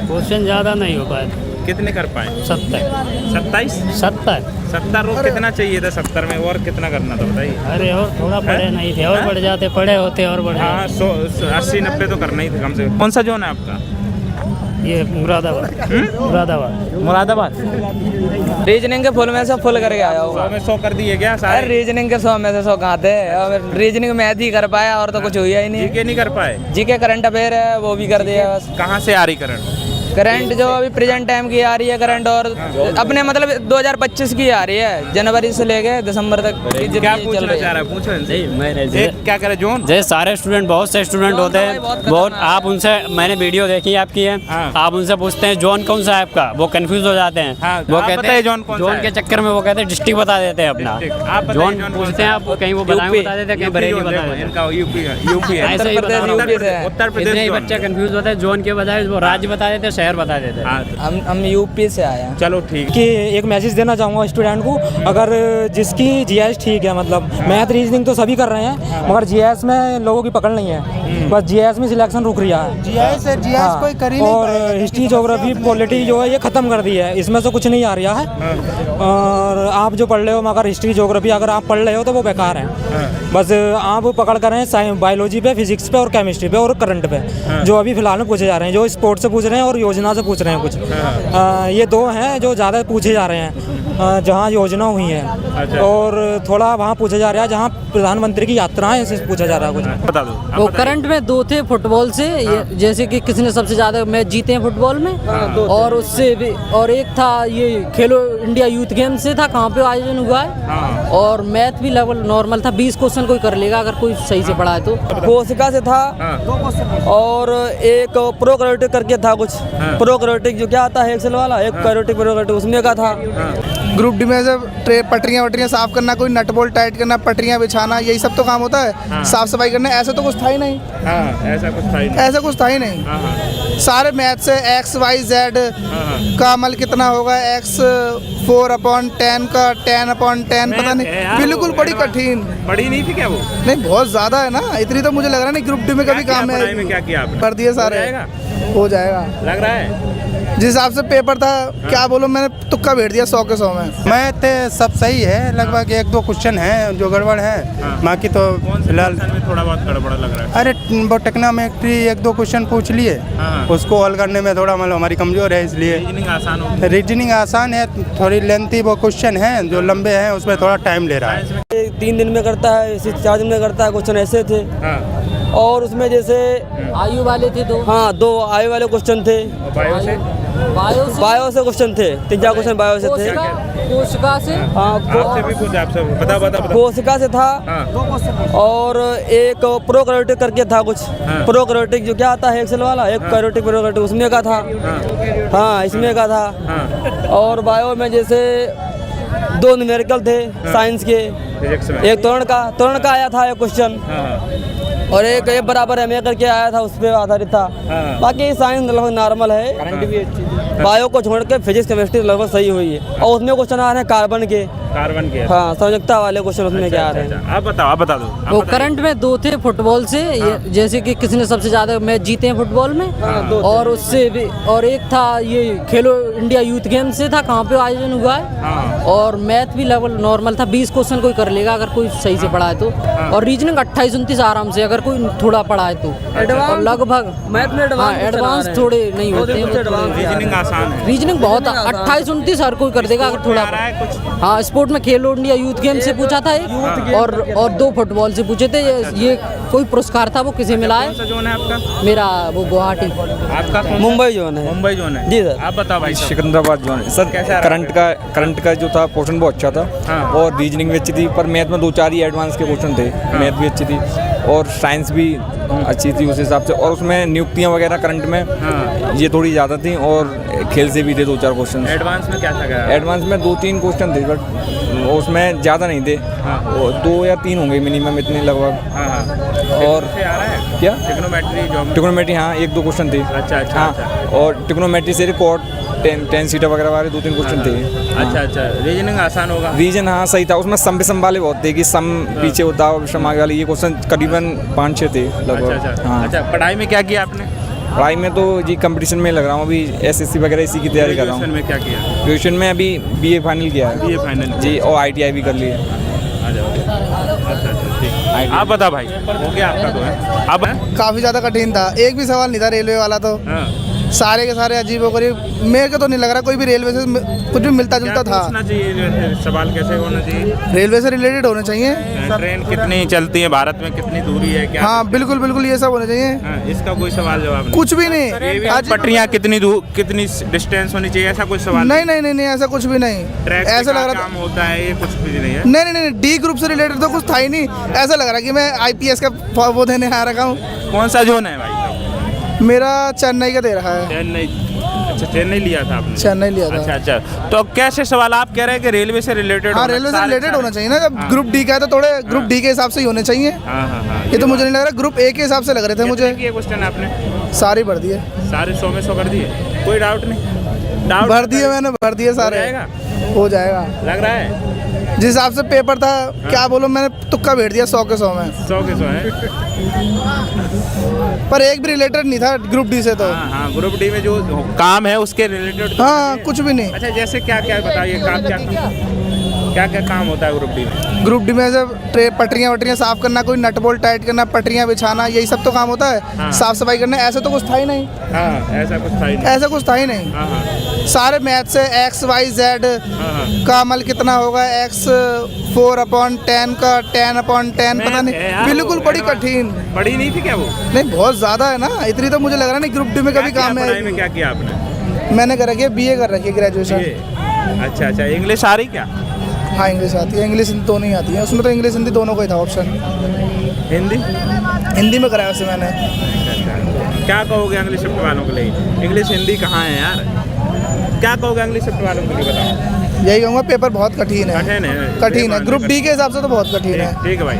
Question ज़्यादा नहीं हो पाए। कितने कर पाए? 70 27? 70 और कितना चाहिए था? 70 में और कितना करना था बताइए। अरे और थोड़ा पढ़े नहीं थे, और बढ़ जाते, पढ़े होते और बढ़ हाँ, 80-90 तो करना ही था कम से कम। कौन सा जोन है आपका? ये मुरादाबाद। मुरादाबाद। रीजनिंग के फुल में से फुल करके आया हूँ। 100 में 100 कर दिए क्या अरे सारे? रीजनिंग के 100 में से 100 कहाँ थे। रीजनिंग मैथ ही कर पाया और तो कुछ हुआ ही नहीं। जीके नहीं कर पाए? जीके करंट अफेयर है वो भी कर दिया बस। कहाँ से आ रही करंट? करंट जो अभी प्रेजेंट टाइम की आ रही है करंट, और अपने मतलब 2025 की आ रही है, जनवरी से लेके दिसंबर तक जितनी क्या चल पूछना रही चाह है। रहा है? पूछो इनसे। मैंने क्या करे जोन? जैसे सारे स्टूडेंट, बहुत से स्टूडेंट होते हैं, बहुत आप उनसे, मैंने वीडियो देखी है आपकी है, हाँ। आप उनसे पूछते हैं जोन कौन सा है आपका, वो कंफ्यूज हो जाते हैं। हाँ, वो आप कहते बताइए हैं जोन कौन सा जोन है? के चक्कर में वो कहते हैं डिस्ट्रिक्ट बता देते हैं अपना। डिस्ट्रिक्ट। आप बताइए जोन जोन कौन पूछते सा हैं है? आप, कहीं वो बदायूं बता देते हैं, कहीं बरेली बता देते हैं। इनका यूपी है। ऐसे ही उत्तर प्रदेश, बता यूपी से है। उत्तर प्रदेश इतने ही जोन। बच्चे कंफ्यूज होते हैं, जोन के बजाय वो राज्य बता देते हैं, शहर बता देते हैं। हाँ, हम यूपी से आए हैं। चलो ठीक। कि एक मैसेज देना चाहूँगा स्टूडेंट को, अगर जिसकी जीएस ठीक है, मतलब मैथ रीजनिंग तो सभी कर रहे हैं, मगर जीएस में लोगों की पकड़ नहीं है, बस जीएस में सिलेक्शन रुक रहा है। जीएस हाँ, कोई कर ही नहीं और पाएगा। हिस्ट्री, ज्योग्राफी, पॉलिटी जो है ये ख़त्म कर दी है, इसमें से कुछ नहीं आ रहा है। और आप जो पढ़ रहे हो, मगर हिस्ट्री ज्योग्राफी अगर आप पढ़ रहे हो तो वो बेकार है। बस आप पकड़ कर रहे हैं बायोलॉजी पे, फिजिक्स पे और केमिस्ट्री पे और करंट पे, जो अभी फिलहाल में पूछे जा रहे हैं, जो स्पोर्ट्स से पूछ रहे हैं और योजना से पूछ रहे हैं कुछ। ये दो हैं जो ज़्यादा पूछे जा रहे हैं, जहाँ योजना हुई है। अच्छा। और थोड़ा वहाँ पूछा जा रहा है जहाँ प्रधानमंत्री की यात्राएं, से पूछा जा रहा है कुछ। बता दो। वो करंट में दो थे फुटबॉल से, जैसे कि किसने सबसे ज्यादा मैच जीते हैं फुटबॉल में, और उससे भी, और एक था ये खेलो इंडिया यूथ गेम से था, कहाँ पे आयोजन हुआ है। और मैथ भी लगभग नॉर्मल था, 20 क्वेश्चन कोई कर लेगा अगर कोई सही से पढ़ा है तो। कोशिका से था, और एक प्रोकैरियोटिक करके था कुछ। प्रोकैरियोटिक जो क्या आता है एक्सेल वाला, एक कैरोटिक प्रोकैरियोटिक उसमें का था। ग्रुप डी में से पटरियाँ वटरियाँ साफ करना, कोई नट बोल्ट टाइट करना, पटरियाँ बिछाना, यही सब तो काम होता है। साफ सफाई करना, ऐसा तो कुछ था ही नहीं। हाँ, ऐसा कुछ था ही नहीं। ऐसा कुछ था ही नहीं। सारे मैथ से एक्स वाई जेड का अमल कितना होगा, एक्स 4/10 का 10/10 पता नहीं, बिल्कुल बड़ी कठिन। पढ़ी नहीं थी क्या वो? नहीं, बहुत ज्यादा है ना, इतनी तो मुझे लग रहा है नहीं ग्रुप डी में कभी काम पढ़ाई में है। क्या किया आपने? कर दिए सारे, जाएगा? हो जाएगा। लग रहा है। जिस हिसाब से पेपर था, क्या बोलो, मैंने तुक्का भेज दिया 100 के 100 में। मैथ सब सही है, लगभग 1-2 क्वेश्चन हैं जो गड़बड़ है, बाकी तो फिलहाल में थोड़ा बहुत गड़बड़ लग रहा है। अरे वो टेक्नोमेट्री 1-2 क्वेश्चन पूछ लिए, उसको हल करने में थोड़ा मतलब हमारी कमजोर है, इसलिए रीजनिंग आसान हो। रीजनिंग आसान है, थोड़ी लेंथी वो क्वेश्चन है जो लंबे हैं, उसमें थोड़ा टाइम ले रहा है। 3 दिन में करता है, 4 दिन में करता है, क्वेश्चन ऐसे थे। और उसमें जैसे आयु वाले थे दो। हाँ, 2 आयु वाले क्वेश्चन थे। बायो से? बायो से क्वेश्चन थे, 3-4 क्वेश्चन बायो से थे। कोशिका से, हाँ, आपसे भी कुछ आपसे बता। कोशिका से था, और एक प्रोकैरियोटिक करके था कुछ। प्रोकैरियोटिक जो क्या आता है एक्सेल वाला, एक कैरोटिक प्रोकैरियोटिक उसमें का था। हाँ, इसमें का था। और बायो में जैसे 2 न्यूमेरिकल थे साइंस के, फिजिक्स में? एक त्वरण का आया था एक क्वेश्चन, और एक बराबर एम ए करके आया था, उस पर आधारित था। बाकी साइंस लगभग नॉर्मल है, करंट भी अच्छी थी। बायो को छोड़ के फिजिक्स केमिस्ट्री लगभग सही हुई है। और उसमें क्वेश्चन आ रहे हैं कार्बन के, हाँ, संयुक्ता वाले क्वेश्चन उसमें क्या आ रहे हैं। आप बता दो। वो करंट में दो थे फुटबॉल से, जैसे कि किसने सबसे ज्यादा मैच जीते हैं फुटबॉल में, और उससे भी, और एक था ये खेलो इंडिया यूथ गेम से था, कहाँ पे आयोजन हुआ है। और मैथ भी लगभग नॉर्मल था, 20 क्वेश्चन कोई कर लेगा अगर कोई सही से पढ़ा है तो। और रीजनिंग 28-29 आराम से अगर कोई थोड़ा पढ़ा है तो। और लगभग मैथ में एडवांस थोड़े नहीं होते हैं। रीजनिंग आसान है। रीजनिंग बहुत 28-29 हर कोई कर देगा अगर थोड़ा। हाँ, स्पोर्ट में खेलो इंडिया यूथ गेम से पूछा था एक, और 2 फुटबॉल से पूछे थे। ये कोई पुरस्कार था, वो किसे मिला है? कौन सा जोन है आपका? मेरा वो गुवाहाटी। आपका कौन सा? मुंबई जोन है। मुंबई जोन है जी सर। आप बताओ भाई साहब। सिकंदराबाद जोन है सर। कैसा करंट का जो था पोर्शन बहुत अच्छा था, और रीजनिंग भी अच्छी थी, पर मैथ में 2-4 ही एडवांस के क्वेश्चन थे। मैथ भी अच्छी थी और साइंस भी अच्छी थी उस हिसाब से, और उसमें नियुक्तियाँ वगैरह करंट में ये थोड़ी ज़्यादा थी, और खेल से भी थे 2-4 क्वेश्चन। एडवांस में क्या था? एडवांस में 2-3 क्वेश्चन थे, बट उसमें ज़्यादा नहीं थे। 2 या 3 होंगे मिनिमम, इतने लगभग। और क्या टिग्नोमेट्री, हाँ 1-2 क्वेश्चन थे। अच्छा। और टिग्नोमेट्री से रिकॉर्ड 10 सीटर वगैरह वाले 2-3 क्वेश्चन थे। अच्छा। रीजनिंग आसान होगा। रीजन हाँ सही था, उसमें सम विषम वाले बहुत थे कि सम पीछे होता है, विषम आगे वाले, ये क्वेश्चन करीबन 5-6 थे लगभग। अच्छा। पढ़ाई में क्या किया आपने? पढ़ाई में तो जी कंपटीशन में लग रहा हूँ, अभी एसएससी वगैरह इसी की तैयारी कर रहा ग्रेजुएशन हूँ। में क्या किया? ग्रेजुएशन में अभी बीए फाइनल किया है बीए फाइनल जी, और आईटीआई भी कर ली है। आ जाओ। अच्छा ठीक। आप बता भाई, हो गया आपका तो है अब है? काफ़ी ज़्यादा कठिन था, एक भी सवाल नहीं था रेलवे वाला तो हाँ। सारे के सारे अजीब हो गरीब। मेरे को तो नहीं लग रहा कोई भी रेलवे से कुछ भी मिलता क्या जुलता था। पूछना चाहिए, सवाल कैसे होना चाहिए? रेलवे से रिलेटेड होने चाहिए। ट्रेन कितनी चलती है भारत में, कितनी दूरी है, क्या? हाँ बिल्कुल बिल्कुल ये सब होने चाहिए। हाँ, इसका कोई सवाल जवाब नहीं। कुछ भी नहीं। आज पटरियाँ कितनी दूर, कितनी डिस्टेंस होनी चाहिए, ऐसा कोई सवाल नहीं नहीं नहीं नहीं ऐसा कुछ भी नहीं। ट्रैक ऐसा लग का रहा काम होता है, ये कुछ भी नहीं है। नहीं नहीं नहीं डी ग्रुप से रिलेटेड तो कुछ था ही नहीं। ऐसा लग रहा कि मैं आईपीएस का वो देने आ रखा हूँ। कौन सा जोन है भाई? मेरा चेन्नई का दे रहा है। चेन्नई। अच्छा, चेन्नई लिया था आपने? चेन्नई लिया था। अच्छा अच्छा, तो कैसे सवाल आप कह रहे हैं कि रेलवे से रिलेटेड? हाँ रेलवे से रिलेटेड होना चाहिए ना। जब ग्रुप डी का है तो थोड़े ग्रुप डी के हिसाब से ही होने चाहिए। हाँ हाँ हाँ। ये तो मुझे नहीं लग रहा, ग्रुप ए के हिसाब से लग रहे थे मुझे। कितने किए क्वेश्चन आपने? सारे भर दिए। सारे 100 में 100 कर दिए, कोई डाउट नहीं? डाउट भर दिए मैंने, भर दिए सारे। जाएगा? हो जाएगा लग रहा है जिस हिसाब से पेपर था। क्या बोलूं, मैंने तुक्का भेज दिया 100 के 100 में। 100 के 100 है। पर एक भी रिलेटेड नहीं था ग्रुप डी से तो। हाँ हाँ, ग्रुप डी में जो काम है उसके रिलेटेड। हाँ कुछ भी नहीं। अच्छा, जैसे क्या क्या बताइए, काम क्या क्या काम होता है ग्रुप डी में? ग्रुप डी में से पटरियाँ वटरियाँ साफ करना, कोई नट बोल्ट टाइट करना, पटरियाँ बिछाना, यही सब तो काम होता है। हाँ। साफ सफाई करना, ऐसा तो कुछ था ही नहीं। हाँ, ऐसा कुछ था ही नहीं। ऐसा कुछ था ही नहीं। हाँ हाँ सारे मैथ से एक्स वाई जेड हाँ। का अमल कितना होगा, एक्स 4/10 का 10/10 पता है नहीं, यार, बिल्कुल वो बड़ी एडवांस कठिन। पढ़ी नहीं थी क्या वो? नहीं बहुत ज्यादा है ना, इतनी तो मुझे लग रहा नहीं ग्रुप डी में कभी क्या काम किया में पढ़ाई में, आएगी। क्या किया आपने? मैंने कर रखी है बीए कर रखी है ग्रेजुएशन। ये अच्छा अच्छा, इंग्लिश आ रही क्या? हाँ इंग्लिश आती है, इंग्लिश हिंदी दोनों ही आती है। उसमें तो इंग्लिश हिंदी दोनों का ही था ऑप्शन। हिंदी? हिंदी में कराया वैसे मैंने। क्या कहोगे इंग्लिश शिफ्ट वालों के लिए? इंग्लिश हिंदी कहाँ है यार? क्या कहोगे इंग्लिश शिफ्ट वालों के लिए, बताओ। यही कहूँगा, पेपर बहुत कठिन है। कठिन है? कठिन है, ग्रुप डी के हिसाब से तो बहुत कठिन है। ठीक है भाई,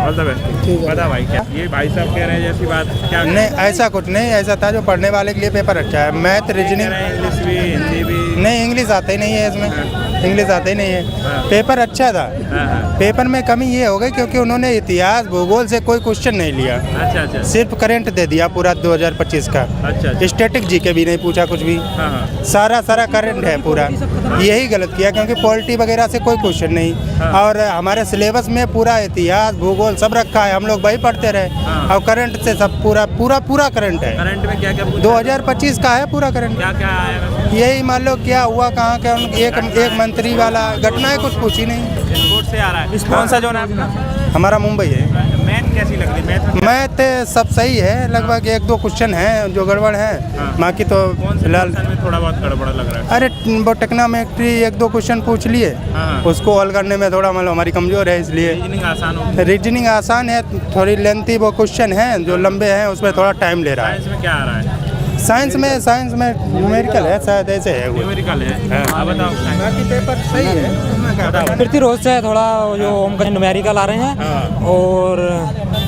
ऑल द बेस्ट। ठीक है। बता भाई, क्या ये भाई साहब कह रहे हैं जैसी बात क्या? नहीं ऐसा कुछ नहीं, ऐसा था जो पढ़ने वाले के लिए पेपर अच्छा है। मैथ रीजनिंग इंग्लिश भी, हिंदी भी? नहीं, इंग्लिश आता ही नहीं है इसमें, इंग्लिश आता ही नहीं है। पेपर अच्छा था। हाँ हाँ। पेपर में कमी ये हो गई क्योंकि उन्होंने इतिहास भूगोल से कोई क्वेश्चन नहीं लिया, अच्छा अच्छा सिर्फ करंट दे दिया पूरा 2025 का। अच्छा। स्टैटिक जीके भी नहीं पूछा कुछ भी, हाँ हाँ सारा करंट है पूरा। यही गलत किया क्योंकि पॉलिटी वगैरह से कोई क्वेश्चन नहीं। हाँ। और हमारे सिलेबस में पूरा इतिहास भूगोल सब रखा है, हम लोग वही पढ़ते रहे। हाँ। और करंट से सब पूरा करंट है। करंट में क्या क्या पूछा? 2025 का है पूरा करंट। क्या क्या आया? यही मान लो क्या हुआ, कहाँ क्या एक मंत्री वाला घटनाएं कुछ पूछी नहीं। बोर्ड से आ रहा है। कौन सा जोन है आपका? हमारा मुंबई है। मैथ कैसी लग रही? मैथ सब सही है, लगभग 1-2 क्वेश्चन हैं जो गड़बड़ है। हाँ। बाकी तो कौन से फिलहाल क्वेश्चन में थोड़ा बहुत गड़बड़ लग रहा है? अरे वो टेक्नोमेट्री 1-2 क्वेश्चन पूछ लिए, हाँ। उसको हल करने में थोड़ा मतलब हमारी कमजोर है, इसलिए रीजनिंग आसान हो? रीजनिंग आसान है, थोड़ी लेंथी वो क्वेश्चन है जो लंबे हैं, उसमें थोड़ा टाइम ले रहा है। साइंस में क्या आ रहा है? साइंस में न्यूमेरिकल है शायद, ऐसे है वो। न्यूमेरिकल है। हाँ बताओ। बाकी पेपर सही है। प्रतिरोध से थोड़ा जो उनका न्यूमेरिकल आ रहे हैं। हाँ। और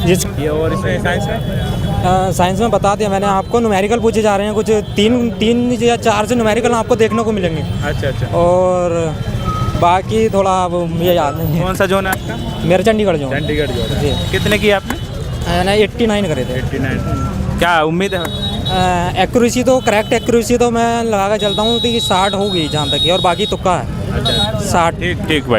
जिस ये और इसमें साइंस में साइंस में बता दिया मैंने आपको, न्यूमेरिकल पूछे जा रहे हैं कुछ 3 या 4 से न्यूमेरिकल आपको देखने को मिलेंगे। अच्छा अच्छा। और बाकी थोड़ा अब मुझे याद नहीं है। कौन सा जोन है आपका? मेरा चंडीगढ़ जो चंडीगढ़ जोन। जी। कितने की आपने? मैंने 89 करे थे। 89। क्या उम्मीद है? एक्यूरेसी तो करेक्ट एक्यूरेसी तो मैं लगा कर चलता हूँ कि 60 होगी जहाँ तक की, और बाकी तुक्का है। अच्छा 60। ठीक ठीक भाई।